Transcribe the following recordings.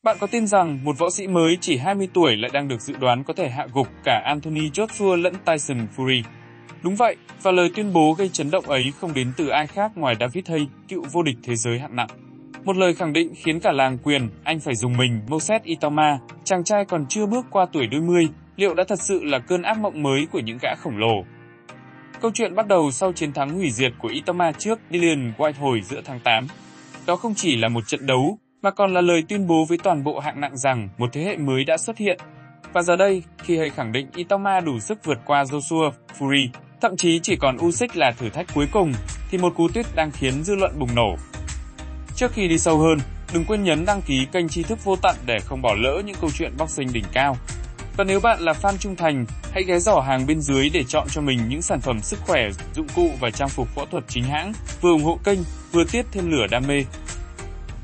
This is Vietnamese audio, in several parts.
Bạn có tin rằng một võ sĩ mới chỉ 20 tuổi lại đang được dự đoán có thể hạ gục cả Anthony Joshua lẫn Tyson Fury? Đúng vậy, và lời tuyên bố gây chấn động ấy không đến từ ai khác ngoài David Haye, cựu vô địch thế giới hạng nặng. Một lời khẳng định khiến cả làng quyền Anh phải rùng mình. Moses Itama, chàng trai còn chưa bước qua tuổi đôi mươi, liệu đã thật sự là cơn ác mộng mới của những gã khổng lồ? Câu chuyện bắt đầu sau chiến thắng hủy diệt của Itama trước Dillian Whyte hồi giữa tháng 8. Đó không chỉ là một trận đấu, mà còn là lời tuyên bố với toàn bộ hạng nặng rằng một thế hệ mới đã xuất hiện. Và giờ đây, khi Haye khẳng định Itama đủ sức vượt qua Joshua, Fury, thậm chí chỉ còn Usyk là thử thách cuối cùng, thì một cú tuyết đang khiến dư luận bùng nổ. Trước khi đi sâu hơn, đừng quên nhấn đăng ký kênh Tri Thức Vô Tận để không bỏ lỡ những câu chuyện boxing đỉnh cao. Và nếu bạn là fan trung thành, hãy ghé giỏ hàng bên dưới để chọn cho mình những sản phẩm sức khỏe, dụng cụ và trang phục phẫu thuật chính hãng, vừa ủng hộ kênh, vừa tiếp thêm lửa đam mê.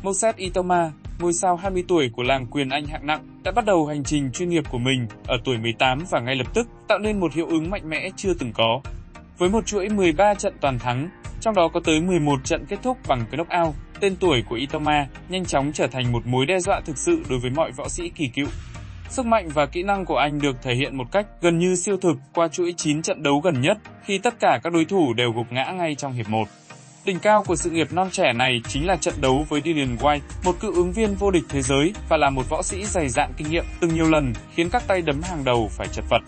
Moses Itama, ngôi sao 20 tuổi của làng quyền Anh hạng nặng, đã bắt đầu hành trình chuyên nghiệp của mình ở tuổi 18 và ngay lập tức tạo nên một hiệu ứng mạnh mẽ chưa từng có. Với một chuỗi 13 trận toàn thắng, trong đó có tới 11 trận kết thúc bằng knockout, tên tuổi của Itama nhanh chóng trở thành một mối đe dọa thực sự đối với mọi võ sĩ kỳ cựu. Sức mạnh và kỹ năng của anh được thể hiện một cách gần như siêu thực qua chuỗi 9 trận đấu gần nhất, khi tất cả các đối thủ đều gục ngã ngay trong hiệp 1. Đỉnh cao của sự nghiệp non trẻ này chính là trận đấu với Dillian Whyte, một cựu ứng viên vô địch thế giới và là một võ sĩ dày dạn kinh nghiệm từng nhiều lần khiến các tay đấm hàng đầu phải chật vật.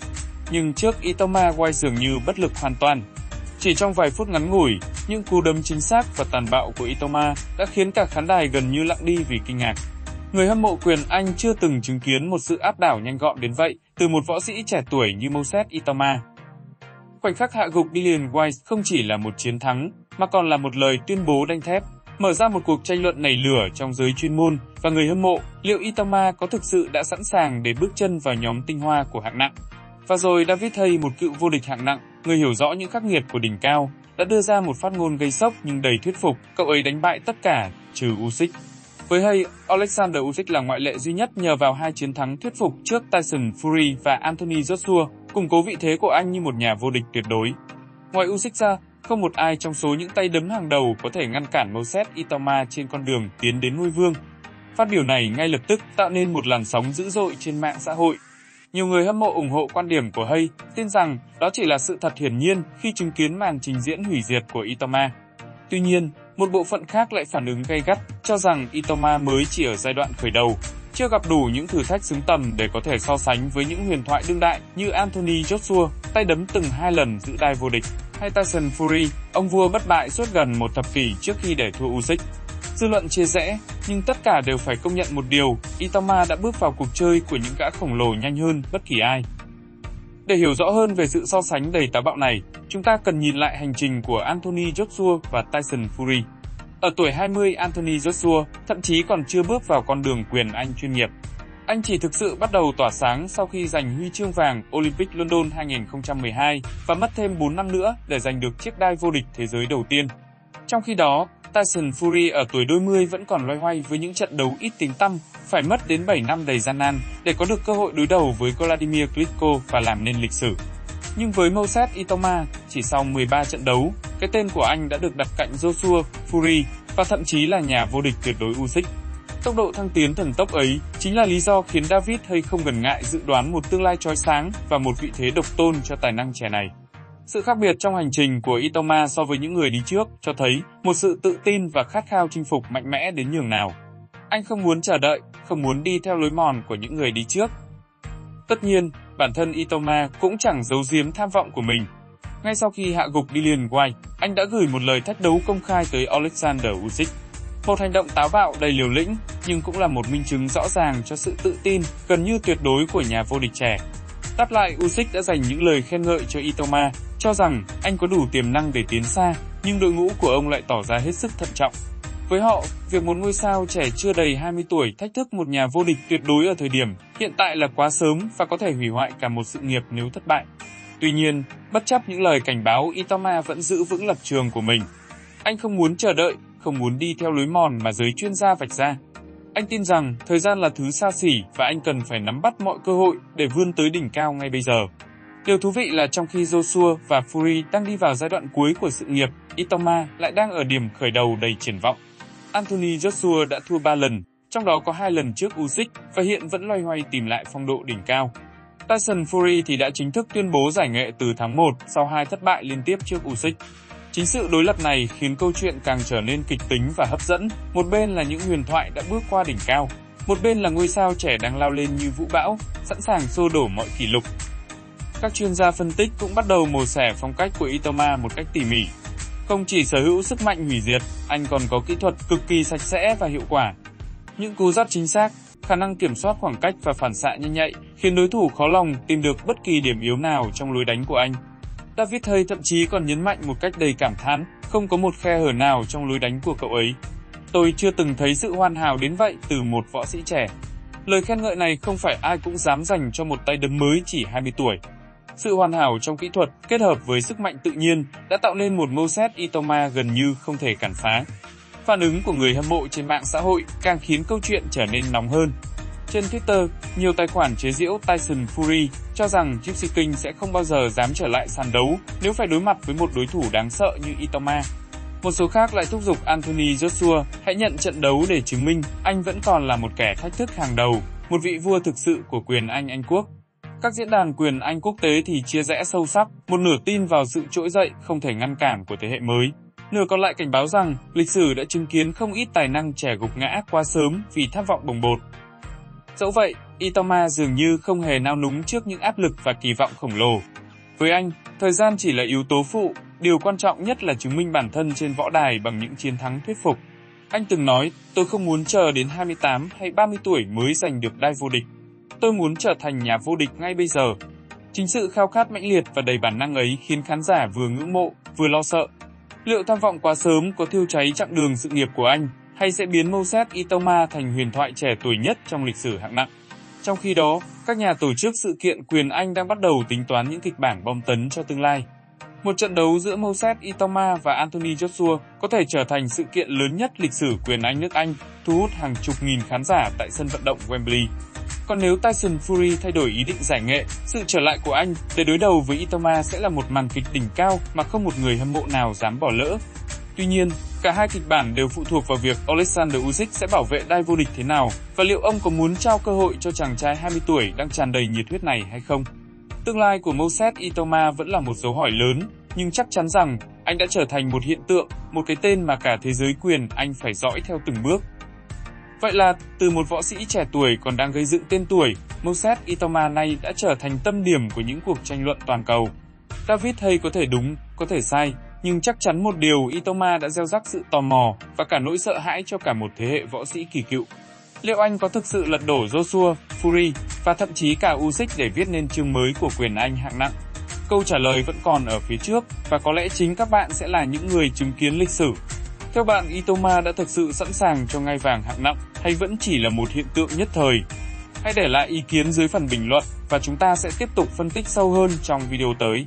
Nhưng trước Itama, Whyte dường như bất lực hoàn toàn. Chỉ trong vài phút ngắn ngủi, những cú đấm chính xác và tàn bạo của Itama đã khiến cả khán đài gần như lặng đi vì kinh ngạc. Người hâm mộ quyền Anh chưa từng chứng kiến một sự áp đảo nhanh gọn đến vậy từ một võ sĩ trẻ tuổi như Moses Itama. Khoảnh khắc hạ gục Dillian Whyte không chỉ là một chiến thắng, mà còn là một lời tuyên bố đanh thép, mở ra một cuộc tranh luận nảy lửa trong giới chuyên môn và người hâm mộ liệu Itama có thực sự đã sẵn sàng để bước chân vào nhóm tinh hoa của hạng nặng. Và rồi David Haye, một cựu vô địch hạng nặng, người hiểu rõ những khắc nghiệt của đỉnh cao, đã đưa ra một phát ngôn gây sốc nhưng đầy thuyết phục, cậu ấy đánh bại tất cả, trừ Usyk. Với Haye, Alexander Usyk là ngoại lệ duy nhất nhờ vào 2 chiến thắng thuyết phục trước Tyson Fury và Anthony Joshua, củng cố vị thế của anh như một nhà vô địch tuyệt đối. Ngoài Usyk ra, không một ai trong số những tay đấm hàng đầu có thể ngăn cản Moses Itama trên con đường tiến đến ngôi vương. Phát biểu này ngay lập tức tạo nên một làn sóng dữ dội trên mạng xã hội. Nhiều người hâm mộ ủng hộ quan điểm của Haye, tin rằng đó chỉ là sự thật hiển nhiên khi chứng kiến màn trình diễn hủy diệt của Itama. Tuy nhiên, một bộ phận khác lại phản ứng gay gắt, cho rằng Itama mới chỉ ở giai đoạn khởi đầu, chưa gặp đủ những thử thách xứng tầm để có thể so sánh với những huyền thoại đương đại như Anthony Joshua, tay đấm từng 2 lần giữ đai vô địch, hay Tyson Fury, ông vua bất bại suốt gần một thập kỷ trước khi để thua Usyk. Dư luận chia rẽ, nhưng tất cả đều phải công nhận một điều, Itama đã bước vào cuộc chơi của những gã khổng lồ nhanh hơn bất kỳ ai. Để hiểu rõ hơn về sự so sánh đầy táo bạo này, chúng ta cần nhìn lại hành trình của Anthony Joshua và Tyson Fury. Ở tuổi 20, Anthony Joshua thậm chí còn chưa bước vào con đường quyền Anh chuyên nghiệp. Anh chỉ thực sự bắt đầu tỏa sáng sau khi giành huy chương vàng Olympic London 2012 và mất thêm 4 năm nữa để giành được chiếc đai vô địch thế giới đầu tiên. Trong khi đó, Tyson Fury ở tuổi đôi mươi vẫn còn loay hoay với những trận đấu ít tiếng tăm, phải mất đến 7 năm đầy gian nan để có được cơ hội đối đầu với Vladimir Klitschko và làm nên lịch sử. Nhưng với Moses Itama, chỉ sau 13 trận đấu, cái tên của anh đã được đặt cạnh Joshua, Fury và thậm chí là nhà vô địch tuyệt đối Usyk. Tốc độ thăng tiến thần tốc ấy chính là lý do khiến David Haye không ngần ngại dự đoán một tương lai chói sáng và một vị thế độc tôn cho tài năng trẻ này. Sự khác biệt trong hành trình của Itama so với những người đi trước cho thấy một sự tự tin và khát khao chinh phục mạnh mẽ đến nhường nào. Anh không muốn chờ đợi, không muốn đi theo lối mòn của những người đi trước. Tất nhiên, bản thân Itama cũng chẳng giấu giếm tham vọng của mình. Ngay sau khi hạ gục Dillian Whyte, anh đã gửi một lời thách đấu công khai tới Alexander Usyk. Một hành động táo bạo đầy liều lĩnh, nhưng cũng là một minh chứng rõ ràng cho sự tự tin gần như tuyệt đối của nhà vô địch trẻ. Đáp lại, Usyk đã dành những lời khen ngợi cho Itama, cho rằng anh có đủ tiềm năng để tiến xa, nhưng đội ngũ của ông lại tỏ ra hết sức thận trọng. Với họ, việc một ngôi sao trẻ chưa đầy 20 tuổi thách thức một nhà vô địch tuyệt đối ở thời điểm hiện tại là quá sớm và có thể hủy hoại cả một sự nghiệp nếu thất bại. Tuy nhiên, bất chấp những lời cảnh báo, Itama vẫn giữ vững lập trường của mình. Anh không muốn chờ đợi, không muốn đi theo lối mòn mà giới chuyên gia vạch ra. Anh tin rằng thời gian là thứ xa xỉ và anh cần phải nắm bắt mọi cơ hội để vươn tới đỉnh cao ngay bây giờ. Điều thú vị là trong khi Joshua và Fury đang đi vào giai đoạn cuối của sự nghiệp, Itama lại đang ở điểm khởi đầu đầy triển vọng. Anthony Joshua đã thua 3 lần, trong đó có 2 lần trước Usyk và hiện vẫn loay hoay tìm lại phong độ đỉnh cao. Tyson Fury thì đã chính thức tuyên bố giải nghệ từ tháng 1 sau 2 thất bại liên tiếp trước Usyk. Chính sự đối lập này khiến câu chuyện càng trở nên kịch tính và hấp dẫn. Một bên là những huyền thoại đã bước qua đỉnh cao, một bên là ngôi sao trẻ đang lao lên như vũ bão, sẵn sàng xô đổ mọi kỷ lục. Các chuyên gia phân tích cũng bắt đầu mổ xẻ phong cách của Itama một cách tỉ mỉ. Không chỉ sở hữu sức mạnh hủy diệt, anh còn có kỹ thuật cực kỳ sạch sẽ và hiệu quả. Những cú dắt chính xác, khả năng kiểm soát khoảng cách và phản xạ nhanh nhạy khiến đối thủ khó lòng tìm được bất kỳ điểm yếu nào trong lối đánh của anh. David Haye thậm chí còn nhấn mạnh một cách đầy cảm thán, không có một khe hở nào trong lối đánh của cậu ấy. Tôi chưa từng thấy sự hoàn hảo đến vậy từ một võ sĩ trẻ. Lời khen ngợi này không phải ai cũng dám dành cho một tay đấm mới chỉ 20 tuổi. Sự hoàn hảo trong kỹ thuật kết hợp với sức mạnh tự nhiên đã tạo nên một moveset Itama gần như không thể cản phá. Phản ứng của người hâm mộ trên mạng xã hội càng khiến câu chuyện trở nên nóng hơn. Trên Twitter, nhiều tài khoản chế giễu Tyson Fury cho rằng Gypsy King sẽ không bao giờ dám trở lại sàn đấu nếu phải đối mặt với một đối thủ đáng sợ như Itama. Một số khác lại thúc giục Anthony Joshua hãy nhận trận đấu để chứng minh anh vẫn còn là một kẻ thách thức hàng đầu, một vị vua thực sự của quyền Anh quốc. Các diễn đàn quyền Anh quốc tế thì chia rẽ sâu sắc, một nửa tin vào sự trỗi dậy không thể ngăn cản của thế hệ mới. Nửa còn lại cảnh báo rằng lịch sử đã chứng kiến không ít tài năng trẻ gục ngã quá sớm vì tham vọng bồng bột. Dẫu vậy, Itama dường như không hề nao núng trước những áp lực và kỳ vọng khổng lồ. Với anh, thời gian chỉ là yếu tố phụ, điều quan trọng nhất là chứng minh bản thân trên võ đài bằng những chiến thắng thuyết phục. Anh từng nói, tôi không muốn chờ đến 28 hay 30 tuổi mới giành được đai vô địch. Tôi muốn trở thành nhà vô địch ngay bây giờ. Chính sự khao khát mãnh liệt và đầy bản năng ấy khiến khán giả vừa ngưỡng mộ, vừa lo sợ. Liệu tham vọng quá sớm có thiêu cháy chặng đường sự nghiệp của anh, hay sẽ biến moveset Itama thành huyền thoại trẻ tuổi nhất trong lịch sử hạng nặng? Trong khi đó, các nhà tổ chức sự kiện quyền Anh đang bắt đầu tính toán những kịch bản bom tấn cho tương lai. Một trận đấu giữa moveset Itama và Anthony Joshua có thể trở thành sự kiện lớn nhất lịch sử quyền Anh nước Anh, thu hút hàng chục nghìn khán giả tại sân vận động Wembley. Còn nếu Tyson Fury thay đổi ý định giải nghệ, sự trở lại của anh để đối đầu với Itama sẽ là một màn kịch đỉnh cao mà không một người hâm mộ nào dám bỏ lỡ. Tuy nhiên, cả hai kịch bản đều phụ thuộc vào việc Alexander Usyk sẽ bảo vệ đai vô địch thế nào và liệu ông có muốn trao cơ hội cho chàng trai 20 tuổi đang tràn đầy nhiệt huyết này hay không. Tương lai của moveset Itama vẫn là một dấu hỏi lớn, nhưng chắc chắn rằng anh đã trở thành một hiện tượng, một cái tên mà cả thế giới quyền Anh phải dõi theo từng bước. Vậy là, từ một võ sĩ trẻ tuổi còn đang gây dựng tên tuổi, moveset Itama nay đã trở thành tâm điểm của những cuộc tranh luận toàn cầu. David Haye có thể đúng, có thể sai, nhưng chắc chắn một điều Itama đã gieo rắc sự tò mò và cả nỗi sợ hãi cho cả một thế hệ võ sĩ kỳ cựu. Liệu anh có thực sự lật đổ Joshua, Fury và thậm chí cả Usyk để viết nên chương mới của quyền Anh hạng nặng? Câu trả lời vẫn còn ở phía trước và có lẽ chính các bạn sẽ là những người chứng kiến lịch sử. Theo bạn, Itama đã thực sự sẵn sàng cho ngai vàng hạng nặng hay vẫn chỉ là một hiện tượng nhất thời? Hãy để lại ý kiến dưới phần bình luận và chúng ta sẽ tiếp tục phân tích sâu hơn trong video tới.